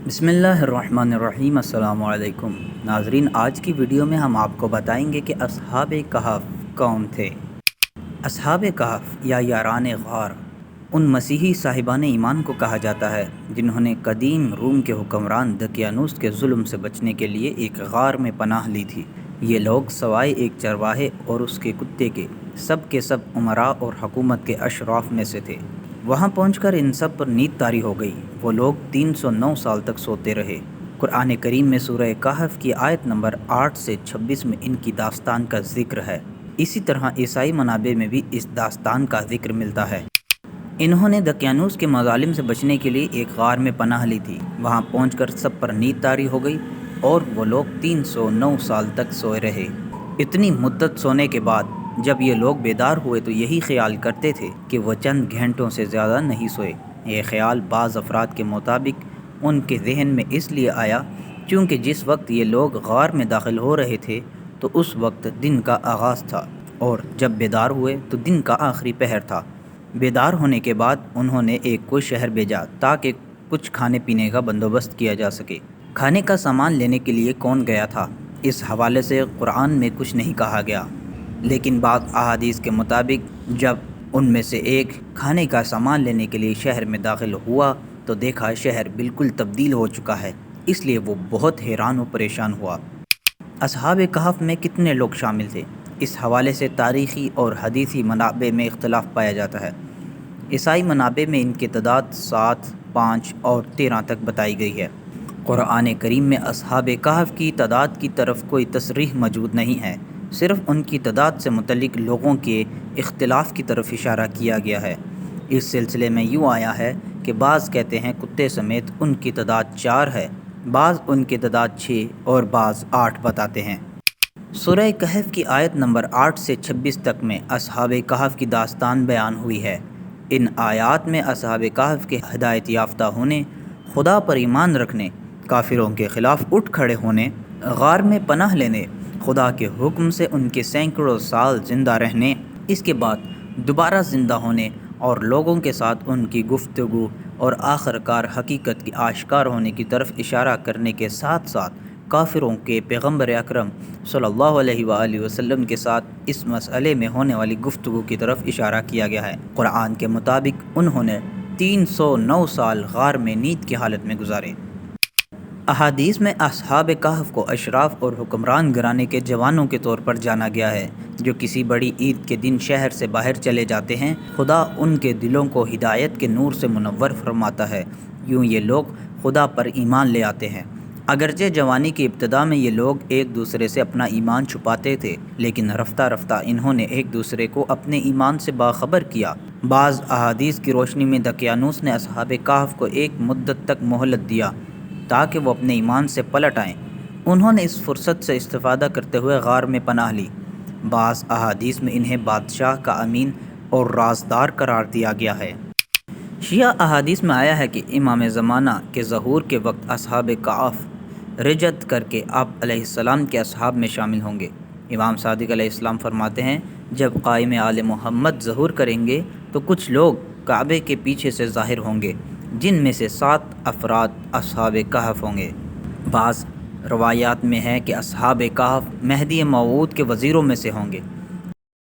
بسم اللہ الرحمن الرحیم۔ السلام علیکم ناظرین، آج کی ویڈیو میں ہم آپ کو بتائیں گے کہ اصحاب کہف کون تھے۔ اصحاب کہف یا یاران غار ان مسیحی صاحبان ایمان کو کہا جاتا ہے جنہوں نے قدیم روم کے حکمران دقیانوس کے ظلم سے بچنے کے لیے ایک غار میں پناہ لی تھی۔ یہ لوگ سوائے ایک چرواہے اور اس کے کتے کے سب امراء اور حکومت کے اشراف میں سے تھے۔ وہاں پہنچ کر ان سب پر نیند طاری ہو گئی۔ وہ لوگ 309 سال تک سوتے رہے۔ قرآن کریم میں سورہ کہف کی آیت نمبر 8 سے 26 میں ان کی داستان کا ذکر ہے۔ اسی طرح عیسائی منابع میں بھی اس داستان کا ذکر ملتا ہے۔ انہوں نے دقیانوس کے مظالم سے بچنے کے لیے ایک غار میں پناہ لی تھی۔ وہاں پہنچ کر سب پر نیند طاری ہو گئی اور وہ لوگ 309 سال تک سوئے رہے۔ اتنی مدت سونے کے بعد جب یہ لوگ بیدار ہوئے تو یہی خیال کرتے تھے کہ وہ چند گھنٹوں سے زیادہ نہیں سوئے۔ یہ خیال بعض افراد کے مطابق ان کے ذہن میں اس لیے آیا کیونکہ جس وقت یہ لوگ غار میں داخل ہو رہے تھے تو اس وقت دن کا آغاز تھا، اور جب بیدار ہوئے تو دن کا آخری پہر تھا۔ بیدار ہونے کے بعد انہوں نے ایک کو شہر بھیجا تاکہ کچھ کھانے پینے کا بندوبست کیا جا سکے۔ کھانے کا سامان لینے کے لیے کون گیا تھا، اس حوالے سے قرآن میں کچھ نہیں کہا گیا، لیکن بعض احادیث کے مطابق جب ان میں سے ایک کھانے کا سامان لینے کے لیے شہر میں داخل ہوا تو دیکھا شہر بالکل تبدیل ہو چکا ہے، اس لیے وہ بہت حیران و پریشان ہوا۔ اصحاب کہف میں کتنے لوگ شامل تھے، اس حوالے سے تاریخی اور حدیثی منابع میں اختلاف پایا جاتا ہے۔ عیسائی منابع میں ان کی تعداد 7، 5 اور 13 تک بتائی گئی ہے۔ قرآن کریم میں اصحاب کہف کی تعداد کی طرف کوئی تصریح موجود نہیں ہے، صرف ان کی تعداد سے متعلق لوگوں کے اختلاف کی طرف اشارہ کیا گیا ہے۔ اس سلسلے میں یوں آیا ہے کہ بعض کہتے ہیں کتے سمیت ان کی تعداد 4 ہے، بعض ان کی تعداد 6 اور بعض 8 بتاتے ہیں۔ سورہ کہف کی آیت نمبر 8 سے 26 تک میں اصحاب کہف کی داستان بیان ہوئی ہے۔ ان آیات میں اصحاب کہف کے ہدایت یافتہ ہونے، خدا پر ایمان رکھنے، کافروں کے خلاف اٹھ کھڑے ہونے، غار میں پناہ لینے، خدا کے حکم سے ان کے سینکڑوں سال زندہ رہنے، اس کے بعد دوبارہ زندہ ہونے اور لوگوں کے ساتھ ان کی گفتگو اور آخر کار حقیقت کی آشکار ہونے کی طرف اشارہ کرنے کے ساتھ ساتھ کافروں کے پیغمبر اکرم صلی اللہ علیہ وآلہ وسلم کے ساتھ اس مسئلے میں ہونے والی گفتگو کی طرف اشارہ کیا گیا ہے۔ قرآن کے مطابق انہوں نے 309 سال غار میں نیند کی حالت میں گزارے۔ احادیث میں اصحاب کہف کو اشراف اور حکمران گھرانے کے جوانوں کے طور پر جانا گیا ہے جو کسی بڑی عید کے دن شہر سے باہر چلے جاتے ہیں۔ خدا ان کے دلوں کو ہدایت کے نور سے منور فرماتا ہے، یوں یہ لوگ خدا پر ایمان لے آتے ہیں۔ اگرچہ جوانی کی ابتدا میں یہ لوگ ایک دوسرے سے اپنا ایمان چھپاتے تھے، لیکن رفتہ رفتہ انہوں نے ایک دوسرے کو اپنے ایمان سے باخبر کیا۔ بعض احادیث کی روشنی میں دقیانوس نے اصحاب کہف کو ایک مدت تک مہلت دیا تاکہ وہ اپنے ایمان سے پلٹ آئیں۔ انہوں نے اس فرصت سے استفادہ کرتے ہوئے غار میں پناہ لی۔ بعض احادیث میں انہیں بادشاہ کا امین اور رازدار قرار دیا گیا ہے۔ شیعہ احادیث میں آیا ہے کہ امام زمانہ کے ظہور کے وقت اصحاب کہف رجعت کر کے آپ علیہ السلام کے اصحاب میں شامل ہوں گے۔ امام صادق علیہ السلام فرماتے ہیں، جب قائم آل محمد ظہور کریں گے تو کچھ لوگ کعبے کے پیچھے سے ظاہر ہوں گے جن میں سے 7 افراد اصحاب کہف ہوں گے۔ بعض روایات میں ہے کہ اصحاب کہف مہدی موعود کے وزیروں میں سے ہوں گے۔